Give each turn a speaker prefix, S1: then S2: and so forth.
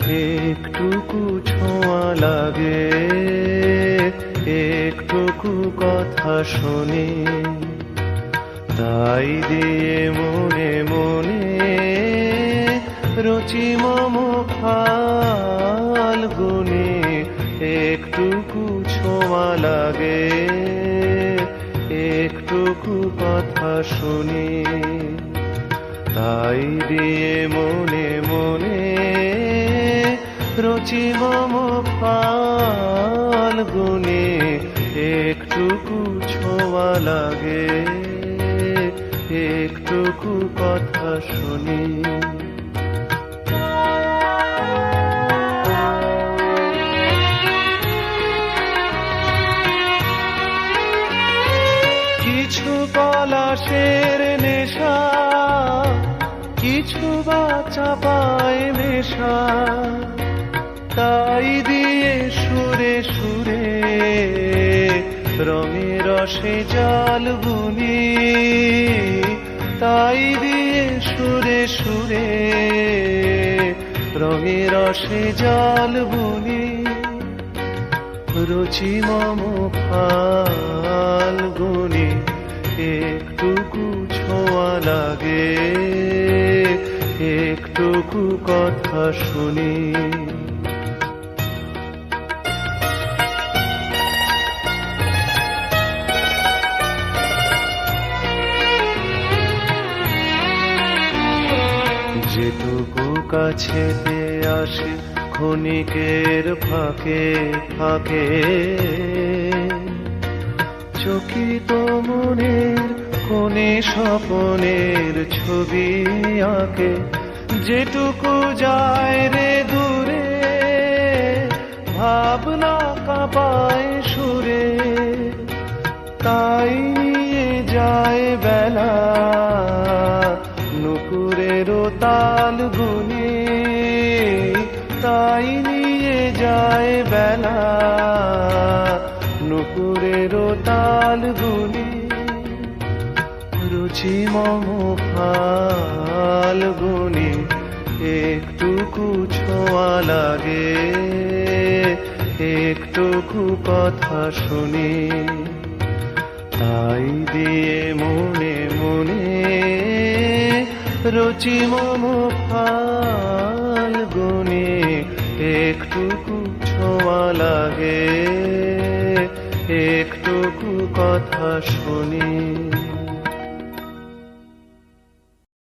S1: একটুকু ছোঁয়া লাগে, একটুকু কথা শুনি, তাই দিয়ে মনে মনে রচি মম ফাল্গুনি। একটুকু ছোঁয়া লাগে, একটুকু কথা শুনি, তাই দিয়ে মনে মনে রচি মম ফাল্গুনি। একটুকু ছোঁয়া লাগে, একটুকু কথা শুনি। কিছু পলাশের নেশা, কিছু বা চাপায় নেশা, তাই দিয়ে সুরে সুরে রঙে রসে জল বুনি। তাই দিয়ে সুরে সুরে রঙে রসে জল বুনি। রুচি মম ফাল্গুনি। একটুকু ছোঁয়া লাগে, একটুকু কথা শুনি। যেটুকু কাছেতে আসে ক্ষণিকের ফাঁকে ফাঁকে, চকিত মনের কোণে স্বপনের ছবি আঁকে। যেটুকু যায় রে দূরে, ভাবনা কাঁপায় সুরে, তাই নিয়ে যায় বেলা নুপুরের তাল গুনে। তাই নিয়ে যায় বেলা নুপুরের তাল গুনে। রুচি মম ফাল্গুনি। একটুকু ছোঁয়া লাগে, একটুকু কথা শুনি, তাই দিয়ে মনে মনে রুচি মম ফাল্গুনি। একটুকু ছোঁয়া লাগে, একটুকু কথা শুনি।